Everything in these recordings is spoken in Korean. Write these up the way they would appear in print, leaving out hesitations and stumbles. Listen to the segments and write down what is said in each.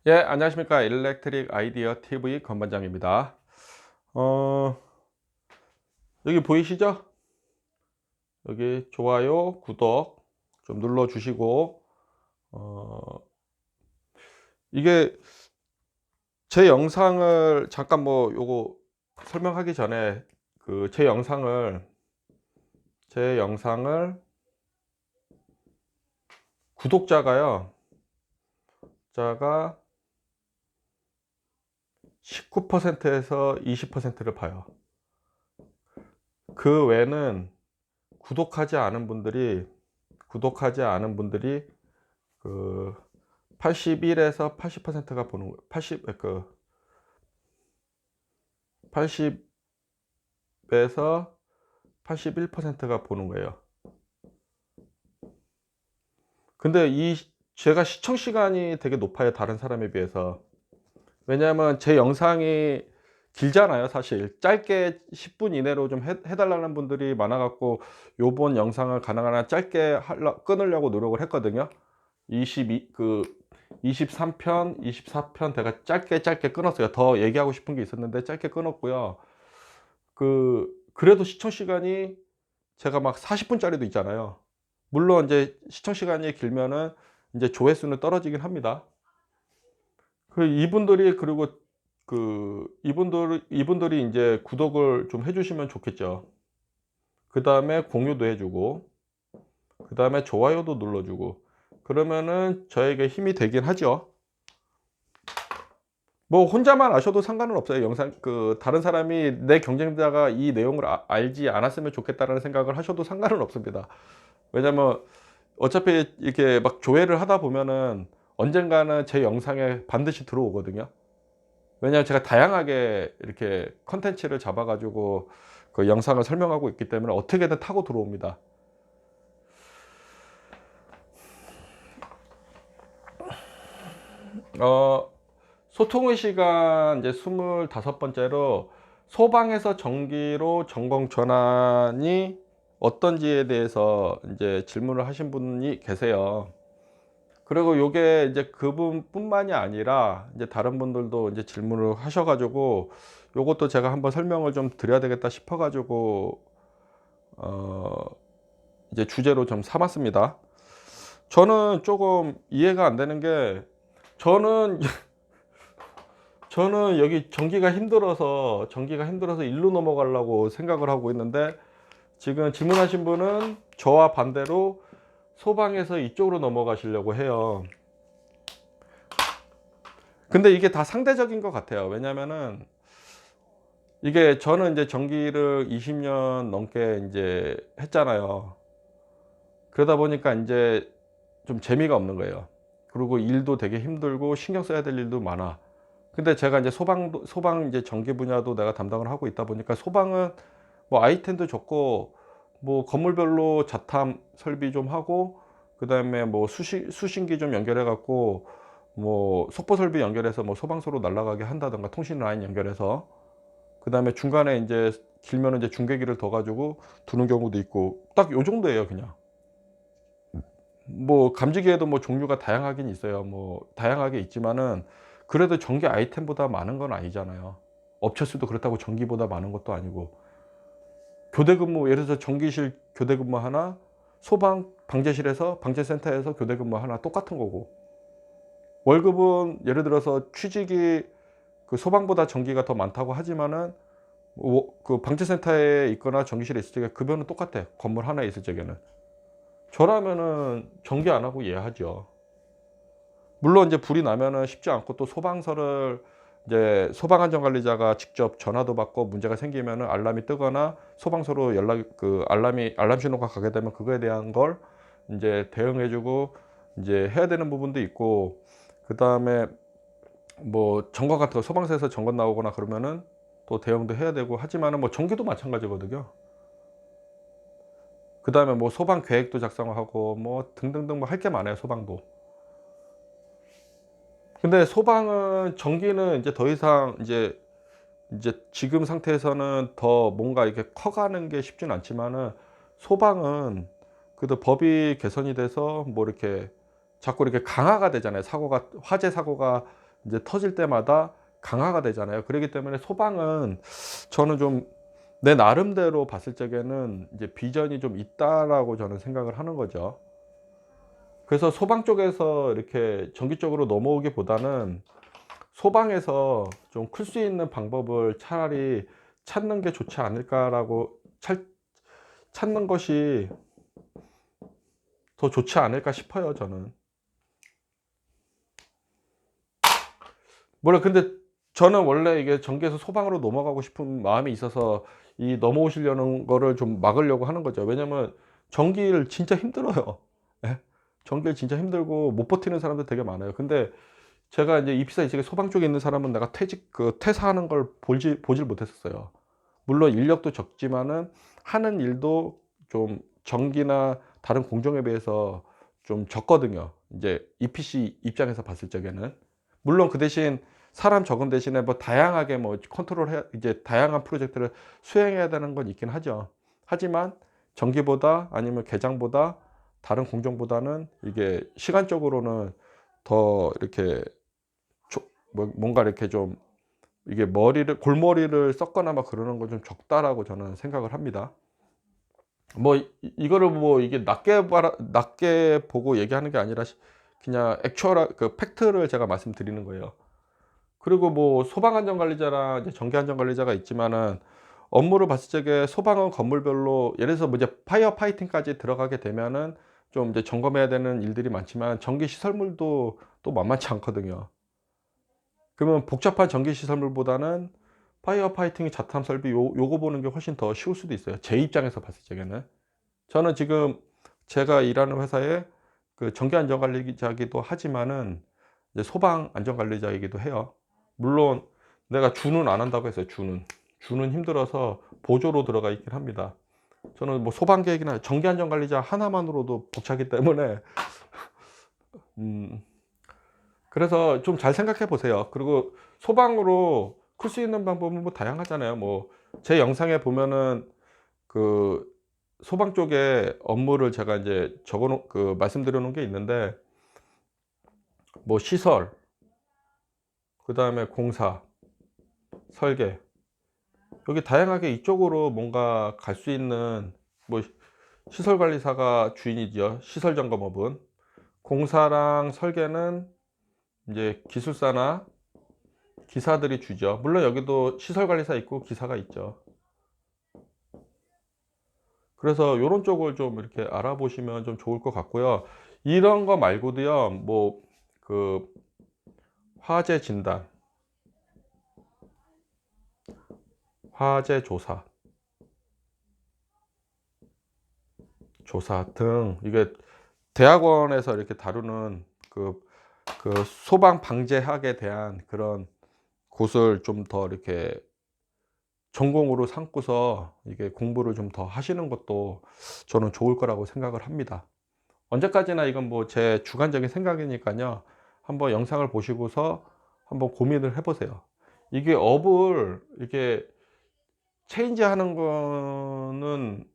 예, 안녕하십니까. 일렉트릭 아이디어 TV 건반장입니다. 어, 여기 보이시죠? 여기 좋아요, 구독 좀 눌러 주시고, 어, 이게 제 영상을 잠깐 뭐 요거 설명하기 전에 제 영상을 구독자가요, 자가 19%에서 20%를 봐요. 그 외는 구독하지 않은 분들이 그 81에서 80%가 보는 거, 80에서 81%가 보는 거예요. 근데 제가 시청 시간이 되게 높아요, 다른 사람에 비해서. 왜냐하면 제 영상이 길잖아요, 사실. 짧게 10분 이내로 좀 해달라는 분들이 많아갖고, 요번 영상을 가능한 한 짧게 끊으려고 노력을 했거든요. 23편, 24편 제가 짧게 끊었어요. 더 얘기하고 싶은 게 있었는데 짧게 끊었고요. 그래도 시청 시간이 제가 막 40분짜리도 있잖아요. 물론 이제 시청 시간이 길면은 이제 조회수는 떨어지긴 합니다. 그리고 이분들이 인제 구독을 좀 해 주시면 좋겠죠. 그다음에 공유도 해 주고, 그다음에 좋아요도 눌러 주고, 그러면은 저에게 힘이 되긴 하죠. 뭐 혼자만 아셔도 상관은 없어요. 다른 사람이 '내 경쟁자가 이 내용을 알지 않았으면 좋겠다.'라는 생각을 하셔도 상관은 없습니다. 왜냐면 어차피 이렇게 막 조회를 하다 보면은 언젠가는 제 영상에 반드시 들어오거든요. 왜냐하면 제가 다양하게 이렇게 컨텐츠를 잡아 가지고 그 영상을 설명하고 있기 때문에 어떻게든 타고 들어옵니다. 어 소통의 시간 이제 25번째로, 소방에서 전기로 전공 전환이 어떤지에 대해서 인제 질문을 하신 분이 계세요. 그리고 요게 이제 그분뿐만이 아니라 이제 다른 분들도 이제 질문을 하셔 가지고, 요것도 제가 한번 설명을 좀 드려야 되겠다 싶어 가지고 어 이제 주제로 좀 삼았습니다. 저는 쪼금 이해가 안 되는 게, 저는 저는 여기 전기가 힘들어서 일로 넘어가려고 생각을 하고 있는데, 지금 질문하신 분은 저와 반대로 소방에서 이쪽으로 넘어가시려고 해요. 근데 이게 다 상대적인 것 같아요. 왜냐면은 이게 저는 이제 전기를 20년 넘게 인제 했잖아요. 그러다 보니까 인제 좀 재미가 없는 거예요. 그리고 일도 되게 힘들고 신경 써야 될 일도 많아. 근데 제가 인제 소방 이제 전기 분야도 내가 담당을 하고 있다 보니까, 소방은 뭐 아이템도 좋고, 뭐 건물별로 자탐 설비 좀 하고, 그다음에 뭐 수신기 좀 연결해 갖고 뭐 속보 설비 연결해서 뭐 소방서로 날아가게 한다든가, 통신 라인 연결해서, 그다음에 중간에 인제 길면은 이제 중계기를 더 가지고 두는 경우도 있고, 딱 요 정도예요, 그냥. 뭐 감지기에도 뭐 종류가 다양하긴 있어요. 뭐 다양하게 있지만은 그래도 전기 아이템보다 많은 건 아니잖아요. 업체 수도 그렇다고 전기보다 많은 것도 아니고. 교대 근무, 예를 들어서 전기실 교대 근무 하나, 소방 방재실에서 방재센터에서 교대 근무 하나, 똑같은 거고. 월급은 예를 들어서 취직이 소방보다 전기가 더 많다고 하지만은 방재센터에 있거나 전기실에 있을 적에 급여는 똑같아, 건물 하나에 있을 적에는. 저라면은 전기 안 하고 이해하죠. 물론 이제 불이 나면은 쉽지 않고, 또 소방서를 이제 소방안전관리자가 직접 전화도 받고, 문제가 생기면은 알람이 뜨거나 소방서로 알람 신호가 가게 되면 그거에 대한 걸 인제 대응해 주고 인제 해야 되는 부분도 있고, 그다음에 뭐 점검 같은 거 소방서에서 점검 나오거나 그러면은 또 대응도 해야 되고 하지만은, 뭐 전기도 마찬가지거든요. 그다음에 뭐 소방 계획도 작성하고 뭐 등등등, 뭐 할 게 많아요, 소방도. 근데 소방은, 전기는 인제 더 이상 인제 지금 상태에서는 더 뭔가 이렇게 커가는 게 쉽지는 않지만은, 소방은 그래도 법이 개선이 돼서 뭐 이렇게 자꾸 이렇게 강화가 되잖아요. 화재 사고가 이제 터질 때마다 강화가 되잖아요. 그렇기 때문에 소방은 저는 좀 내 나름대로 봤을 적에는 이제 비전이 좀 있다라고 저는 생각을 하는 거죠. 그래서 소방 쪽에서 이렇게 전기 쪽으로 넘어오기보다는 소방에서 좀 클 수 있는 방법을 차라리 찾는 게 좋지 않을까라고 찾는 것이 더 좋지 않을까 싶어요, 저는. 물론 근데 저는 원래 이게 전기에서 소방으로 넘어가고 싶은 마음이 있어서 이 넘어오시려는 거를 좀 막으려고 하는 거죠. 왜냐면 전기를 진짜 힘들어요. 예. 전기를 진짜 힘들고 못 버티는 사람들 되게 많아요. 근데 제가 이제 이피사 이쪽에 소방 쪽에 있는 사람은 내가 퇴사하는 걸 보질 못했었어요. 물론 인력도 적지만은 하는 일도 좀 전기나 다른 공정에 비해서 좀 적거든요. 이제 EPC 입장에서 봤을 적에는. 물론 그 대신 사람 적은 대신에 뭐 다양하게 뭐 컨트롤해 이제 다양한 프로젝트를 수행해야 되는 건 있긴 하죠. 하지만 전기보다 아니면 개장보다 다른 공정보다는 이게 시간적으로는 더 이렇게 뭔가 이렇게 좀 이게 골머리를 썩거나 막 그러는 건 좀 적다라고 저는 생각을 합니다. 뭐 이거를 뭐 이게 낮게 보고 얘기하는 게 아니라 그냥 그 팩트를 제가 말씀드리는 거예요. 그리고 뭐 소방안전관리자랑 이제 전기안전관리자가 있지만은 업무를 봤을 적에 소방은 건물별로 예를 들어서 뭐 이제 파이어 파이팅까지 들어가게 되면은 좀 이제 점검해야 되는 일들이 많지만 전기 시설물도 또 만만치 않거든요. 그러면 복잡한 전기 시설물보다는 파이어 파이팅 자탄 설비 요거 보는 게 훨씬 더 쉬울 수도 있어요. 제 입장에서 봤을 적에는. 저는 지금 제가 일하는 회사에 그 전기 안전관리자이기도 하지만은 이제 소방 안전관리자이기도 해요. 물론 내가 주는 안 한다고 했어요. 주는 힘들어서 보조로 들어가 있긴 합니다. 저는 뭐 소방 계획이나 전기 안전관리자 하나만으로도 벅차기 때문에 그래서 좀 잘 생각해 보세요. 그리고 소방으로 클 수 있는 방법은 뭐 다양하잖아요. 뭐 제 영상에 보면은 그 소방 쪽에 업무를 제가 이제 말씀드려 놓은 게 있는데 뭐 시설, 그다음에 공사, 설계 여기 다양하게 이쪽으로 뭔가 갈 수 있는 뭐 시설 관리사가 주인이죠. 시설 점검업은. 공사랑 설계는 이제 기술사나 기사들이 주죠. 물론 여기도 시설 관리사 있고 기사가 있죠. 그래서 요런 쪽을 좀 이렇게 알아보시면 좀 좋을 것 같고요. 이런 거 말고도요. 뭐 그 화재 진단, 화재 조사 등 이게 대학원에서 이렇게 다루는 그 소방 방재학에 대한 그런 곳을 좀 더 이렇게 전공으로 삼고서 이게 공부를 좀 더 하시는 것도 저는 좋을 거라고 생각을 합니다. 언제까지나 이건 뭐 제 주관적인 생각이니까요. 한번 영상을 보시고서 한번 고민을 해 보세요. 이게 업을 이렇게 체인지하는 거는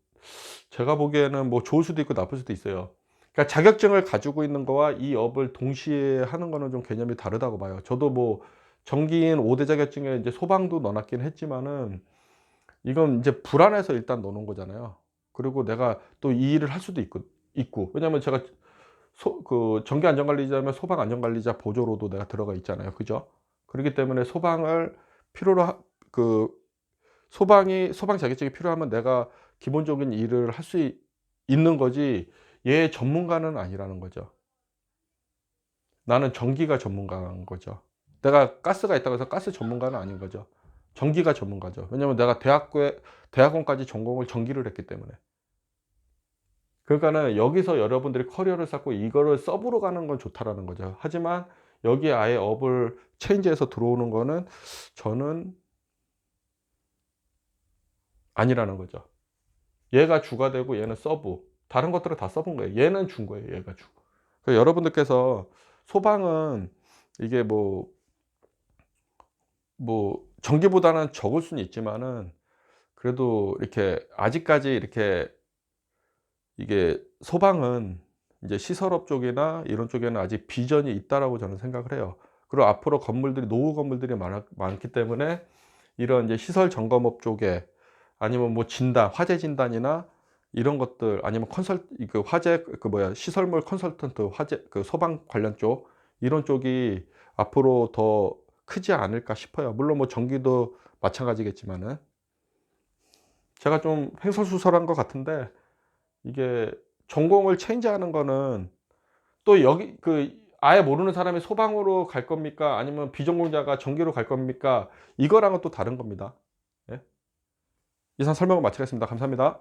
제가 보기에는 뭐 좋을 수도 있고 나쁠 수도 있어요. 그러니까 자격증을 가지고 있는 거와 이 업을 동시에 하는 거는 좀 개념이 다르다고 봐요. 저도 뭐 전기인 5대 자격증에 이제 소방도 넣어 놨긴 했지만은 이건 이제 불안해서 일단 넣어 놓은 거잖아요. 그리고 내가 또 이 일을 할 수도 있고. 왜냐면 제가 전기 안전관리자면 소방 안전관리자 보조로도 내가 들어가 있잖아요. 그죠? 그렇기 때문에 소방을 필요로 그 소방 자격증이 필요하면 내가 기본적인 일을 할 수 있는 거지 얘 전문가는 아니라는 거죠. 나는 전기가 전문가인 거죠. 내가 가스가 있다고 해서 가스 전문가는 아닌 거죠. 전기가 전문가죠. 왜냐면 내가 대학원까지 전공을 전기를 했기 때문에. 그러니까는 여기서 여러분들이 커리어를 쌓고 이거를 서브로 가는 건 좋다라는 거죠. 하지만 여기에 아예 업을 체인지해서 들어오는 거는 저는 아니라는 거죠. 얘가 주가 되고 얘는 서브. 다른 것들은 다 서브인 거예요. 얘는 준 거예요. 얘가 주. 그래서 여러분들께서 소방은 이게 뭐 전기보다는 적을 수는 있지만은 그래도 이렇게 아직까지 이렇게 이게 소방은 이제 시설업 쪽이나 이런 쪽에는 아직 비전이 있다라고 저는 생각을 해요. 그리고 앞으로 건물들이 노후 건물들이 많기 때문에 이런 이제 시설 점검업 쪽에 아니면 뭐 진단, 화재 진단이나 이런 것들 아니면 그 화재 그 뭐야 시설물 컨설턴트 화재 그 소방 관련 쪽 이런 쪽이 앞으로 더 크지 않을까 싶어요. 물론 뭐 전기도 마찬가지겠지만은 제가 좀 횡설수설한 것 같은데 이게 전공을 체인지하는 거는 또 여기 그 아예 모르는 사람이 소방으로 갈 겁니까? 아니면 비전공자가 전기로 갈 겁니까? 이거랑은 또 다른 겁니다. 예. 이상 설명을 마치겠습니다. 감사합니다.